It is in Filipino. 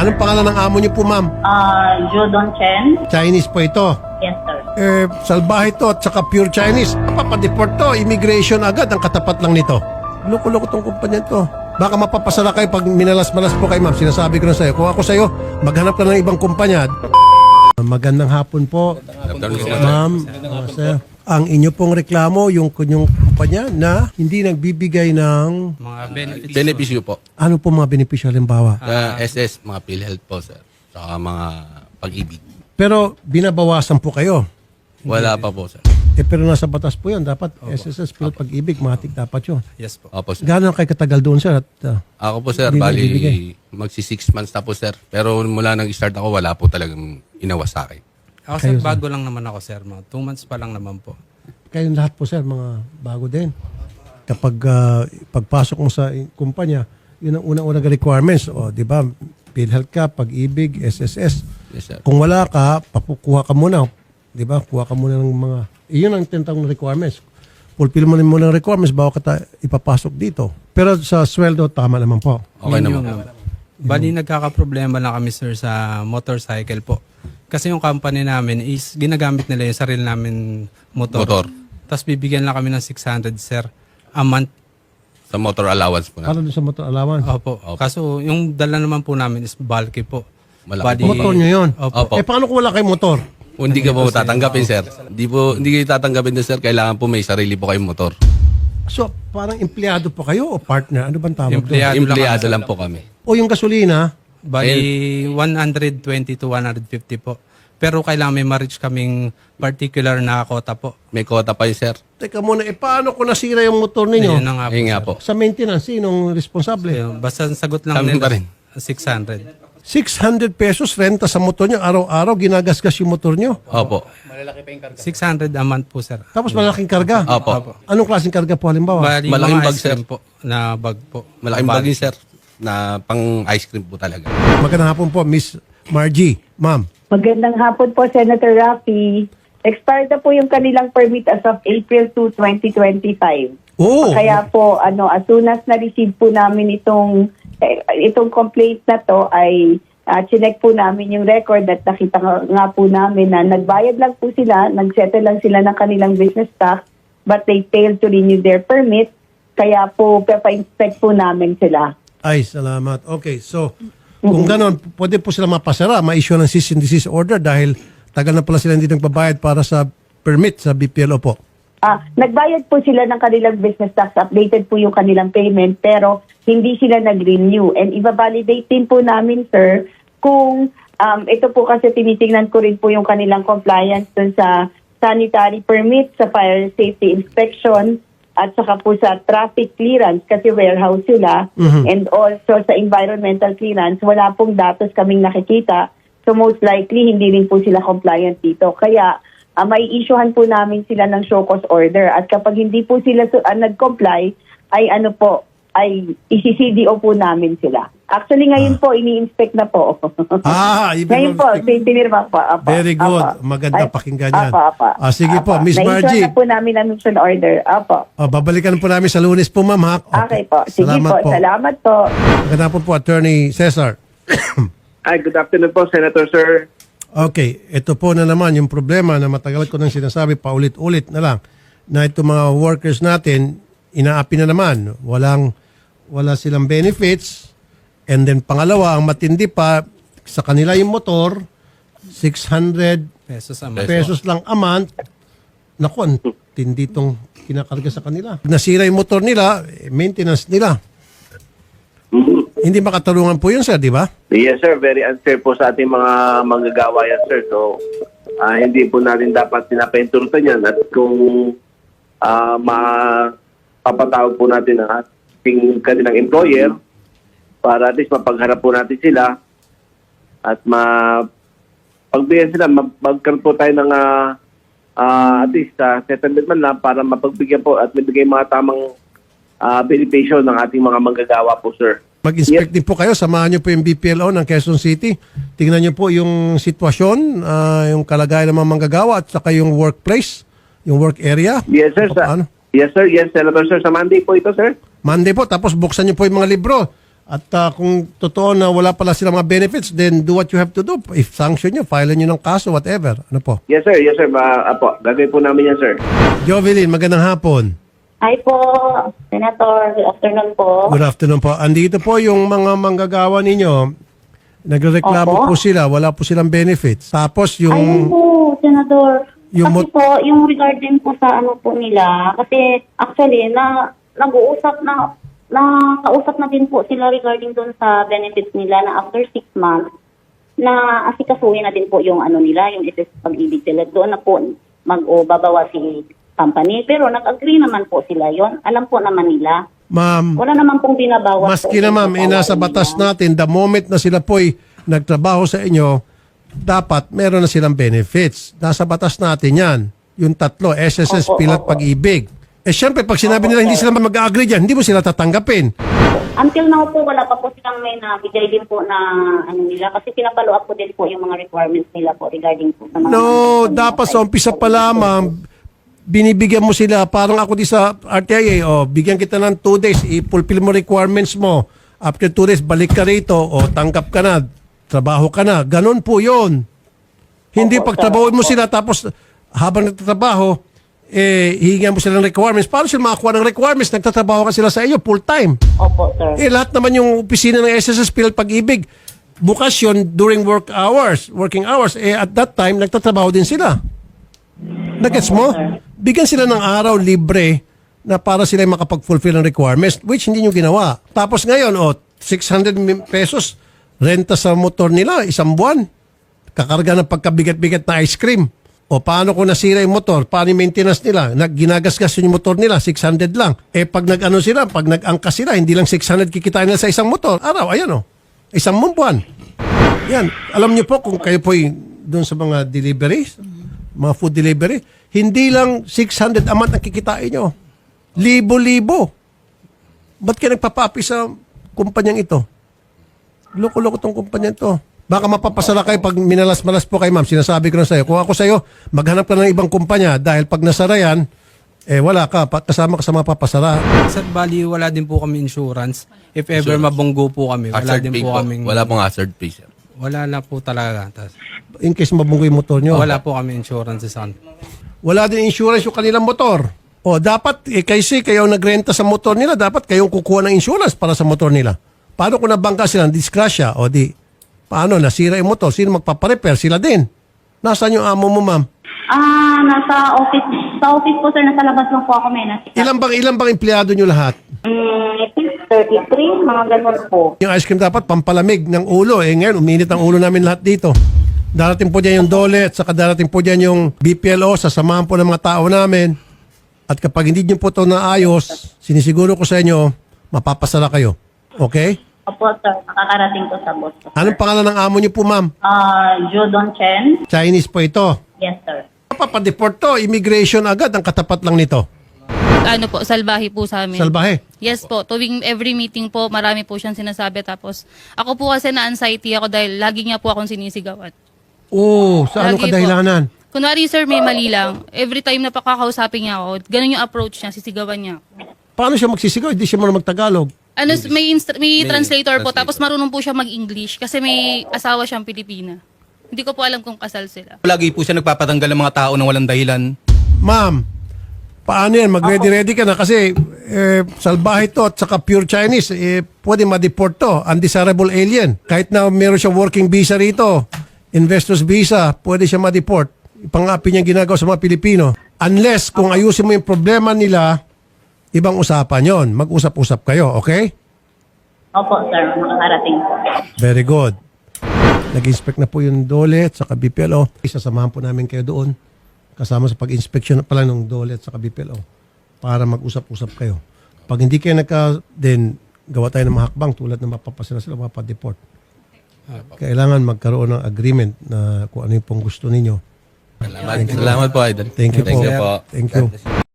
Anong pangalan ng amo niyo po, ma'am? Jodon Chen. Chinese po ito. Yes, sir. Salbahe to at saka pure Chinese. Papadeport to, immigration agad ang katapat lang nito. Loko-loko tong kumpanya to. Baka mapapasala kayo pag minalas-malas po kay ma'am. Sinasabi ko na sa'yo. Kung ako sa'yo, maghanap ka ng ibang kumpanya. Magandang hapon po, ma'am. Sir. Ang inyo pong reklamo, yung kunyong kumpanya na hindi nagbibigay ng... Mga benefits. Benepisyo po. Ano po mga benepisyo halimbawa? SS, mga PhilHealth po, sir. Saka mga pag-ibig. Pero binabawasan po kayo. Wala pa po, sir. Pero nasa batas po yun. Dapat SSS, pero pag-ibig, matik dapat yun. Yes po. Opo, sir. Gano'n kayo katagal doon, sir? At, Ako po, sir, Hindi nagbibigay. bali magsi 6 months na po, sir. Pero mula nang start ako, wala po talagang inawas sa akin. Ako sir, bago lang naman ako sir. 2 months pa lang naman po. kayong lahat po, sir, mga bago din. Kapag pagpasok mo sa kumpanya, yun ang unang-unang requirements. O, di ba? PhilHealth ka, pag-ibig, SSS. Yes, sir. Kung wala ka, papukuha ka muna. Di ba? Kuha ka muna ng mga... Iyon ang tinatawag na requirements. Fulfill mo muna ng requirements bago ka ipapasok dito. Pero sa sweldo, tama naman po. Okay naman. Bali, nagkakaproblema lang kami sir sa motorcycle po. Kasi yung company namin is ginagamit nila yung sarili namin motor. Tapos bibigyan lang kami ng 600 sir a month. Sa motor allowance po na. Para doon sa motor allowance. Opo. Kaso yung dala naman po namin is bulky po. Malaki. Motor nyo yun. Opo. Paano kung wala kayong motor? Hindi ka po tatanggapin, sir. Hindi kayo tatanggapin na, sir. Kailangan po may sarili po kayong motor. So, parang empleyado po kayo o partner? Ano bang tawag doon? Empleyado lang po kami. O yung gasolina, Bali, 120 to 150 po. Pero kailangan may ma-reach kaming particular na quota po. May quota pa yun, sir. teka muna, paano kung nasira yung motor ninyo? Ayun na nga po. Ayun nga sir. po. Sa maintenance, sinong responsable? Ayun, basta ang sagot lang Kami nila, pa rin. 600. 600 pesos renta sa motor nyo, araw-araw, ginagasgas yung motor nyo. Opo. 600 a month po, sir. Tapos malaking karga. Opo. Anong klaseng karga po halimbawa? Bali, Malaking mga bag, ice sir. cream po, na bag po. Malaking bag yun, sir. Na pang ice cream po talaga. Magandang hapon po, Miss Margie. Ma'am, Magandang hapon po, Senator Raffy. Expired na po yung kanilang permit as of April 2, 2025. Kaya po, as soon as na-receive po namin itong complaint na to, ay chinek po namin yung record at nakita nga po namin na nagbayad lang po sila, nagsettle lang sila ng kanilang business tax, but they failed to renew their permit. Kaya po, pa-inspect po namin sila. ay salamat. Okay, so kung ganon, pwede po sila mapasara, ma-issue ng cease and desist order dahil tagal na pala sila hindi nagbabayad para sa permit sa BPLO po. Nagbayad po sila ng kanilang business tax, updated po yung kanilang payment, pero hindi sila nag-renew. And iba-validate din po namin, sir, kung ito po kasi tinitingnan ko rin po yung kanilang compliance dun sa sanitary permit, sa fire safety inspection, at saka po sa traffic clearance kasi warehouse sila, and also sa environmental clearance, wala pong datos kaming nakikita. So most likely, hindi rin po sila compliant dito. Kaya may issuehan po namin sila ng show cause order. At kapag hindi po sila nag-comply, ay isi-CDO po namin sila. Actually, ngayon po, ini-inspect na po. Ngayon po, pinirma po. Very good. Maganda pakinggan yan. Sige po, Miss Margie. Na-issue na po namin ang mission order. Apo. Babalikan po namin sa Lunes po, ma'am. Ha? Okay po. Sige po. Salamat po. Maganda po, Attorney Cesar. Ay, good afternoon po, Senator Sir. Okay, ito po na naman yung problema na matagal ko nang sinasabi, paulit-ulit na lang, na itong mga workers natin, inaapi na naman. Wala silang benefits. And then pangalawa, ang matindi pa, sa kanila yung motor, 600 Pesos a month. pesos lang a month. Naku, ang tindi itong kinakarga sa kanila. Nasira yung motor nila, maintenance nila. Hindi makatarungan po yun, sir, di ba? Yes, sir. Very unfair po sa ating mga manggagawa yan, sir. So, hindi po natin dapat pinapahintulutan yan. At kung mapapatawag po natin ang ating kanilang employer para at least mapagharap po natin sila at pagbigyan sila, magkaroon po tayo ng at least settlement man lang para mapagbigyan po at mabigay mga tamang benepisyo ng ating mga manggagawa po, sir. Mag-inspect din po kayo, samahan niyo po yung BPLO ng Quezon City. Tingnan niyo po yung sitwasyon, yung kalagayan ng mga manggagawa at saka yung workplace, yung work area. Yes, sir. Paano? Yes, sir. Yes, Senator, sir. Sa Monday po ito, sir. Monday po, tapos buksan niyo po yung mga libro. At kung totoo na wala pala silang mga benefits, then do what you have to do. If sanction nyo, file nyo ng kaso, whatever. Ano po? Yes, sir. Yes, sir. Apo, gagawin po namin yan, sir. Jovelyn, magandang hapon. Hi po, Senator. Good afternoon po. Good afternoon po. Andito po yung mga manggagawa ninyo. Nagreklamo Opo. po sila, wala po silang benefits. Tapos Ayun yung... po, Senador. Yung Kasi po, yung regarding po sa ano po nila, kasi actually, nakausap na din po sila regarding doon sa benefits nila na after 6 months, na asikasuhin na din po yung ano nila, yung SS Pag-ibig sila. Doon na po babawa si company. Pero nag-agree naman po sila yon. Alam po naman nila. Ma'am, Wala naman pong binabawas. maski na ma'am, nasa batas natin, the moment na sila po'y nagtrabaho sa inyo, dapat meron na silang benefits. Nasa batas natin yan. Yung tatlo, SSS, Opo, PhilHealth, opo. Pag-ibig. Eh syempre, pag sinabi nila hindi sila mag-agree dyan, hindi mo sila tatanggapin. Until now po, wala pa po silang may nabigay din po na ano nila. Kasi pinapalo up po din po yung mga requirements nila po regarding po sa mga... No, dapat sa umpisa pa lamang, binibigyan mo sila, parang ako di sa RTIA, bigyan kita ng 2 days, i-fulfill mo requirements mo. After 2 days, balik ka rito, tanggap ka na, trabaho ka na. Ganon po yun. Hindi Opo, pagtrabahoin mo sir. sila, tapos habang nagtatrabaho, hihingan mo sila ng requirements. Paano sila makakuha ng requirements? Nagtatrabaho ka sila sa iyo, full time. Opo, sir. Lahat naman yung opisina ng SSS PhilHealth Pag-ibig, bukas yun during working hours. At that time, nagtatrabaho din sila. Nagets mo? Bigyan sila ng araw libre na para sila makapag-fulfill ng requirements, which hindi nyo ginawa. Tapos ngayon, 600 pesos renta sa motor nila, 1 buwan. Kakarga ng pagkabigat-bigat na ice cream. O paano kung nasira yung motor? Paano yung maintenance nila? Ginagasgas yung motor nila, 600 lang. Pag nag-ano sila, pag nag-angkas sila, hindi lang 600 kikitain nila sa isang motor. Araw, ayan 1 buwan. Yan. Alam niyo po kung kayo po doon sa mga deliveries, mga food delivery, hindi lang 600 a month ang kikitain nyo. Libo-libo. Ba't kayo nagpapapi sa kumpanyang ito? Loko-loko tong kumpanyang ito. Baka mapapasara kayo pag minalas-malas po kayo, ma'am. Sinasabi ko na sa'yo. Kung ako sa'yo, maghanap ka ng ibang kumpanya dahil pag nasara yan, wala ka. Kasama ka sa mga papasara. Sir, bali wala din po kami insurance. If ever mabunggo po kami, wala Hazard din pay po po. kaming... Wala pong hazard pay, sir. Wala na po talaga. In case mabunggo yung motor nyo. Wala po kami insurance sa Wala din insurance yung kanilang motor. O dapat, kasi kayo nagrenta sa motor nila, dapat kayong kukuha ng insurance para sa motor nila. Paano kung nabangka sila, disgrasya, o di, paano, nasira yung motor, sino magpaparepair? Sila din. Nasaan yung amo mo, ma'am? Nasa office. Sa office po, sir, nasa labas lang po ako, Ilan bang empleyado nyo lahat? 33, mga ganun po. Yung ice cream dapat pampalamig ng ulo. Ngayon, uminit ang ulo namin lahat dito. Darating po dyan yung dole at saka darating po dyan yung BPLO, sasamahan po ng mga tao namin. At kapag hindi nyo po ito naayos, sinisiguro ko sa inyo, mapapasara kayo. Okay? Opo, sir. Nakakarating po sa boss. Anong pangalan ng amo nyo po, ma'am? Jodon Chen. Chinese po ito. Yes, sir. Papadeport to, immigration agad, ang katapat lang nito. Ano po, salbahe po sa amin. Salbahe. Yes po, tuwing every meeting po, marami po siyang sinasabi. Tapos, ako po kasi na-anxiety ako dahil lagi niya po akong sinisigawan. Sa anong Lagi po. kadahilanan? Kunwari sir, may mali lang. Every time na pakakausapin niya ako, ganun yung approach niya, sisigawan niya. Paano siya magsisigaw? Hindi siya marunong magtagalog. Ano, may translator po, translator. tapos marunong po siya mag-English kasi may asawa siyang Pilipina. Hindi ko po alam kung kasal sila. Lagi po siya nagpapatanggal ng mga tao na walang dahilan. Ma'am, paano yan? Mag-ready-ready ka na kasi salbahe to at saka pure Chinese, pwede ma-deport to. Undesirable alien. Kahit na meron siya working visa rito, investor's visa, pwede siya ma-deport. Pang-api niya ginagawa sa mga Pilipino. Unless kung ayusin mo yung problema nila, ibang usapan yon. Mag-usap-usap kayo, okay? Opo, sir. Nakakarating po. Very good. Nag-inspect na po yung DOLE at saka BPLO. Isasamahan po namin kayo doon kasama sa pag-inspection pala ng DOLE at saka BPLO para mag-usap-usap kayo. Pag hindi kayo then gawa tayo ng mahakbang tulad na mapapasala sila, mapadeport. Kailangan magkaroon ng agreement na kung ano yung pong gusto ninyo. Salamat po, Idol. Thank you po. po. Thank you.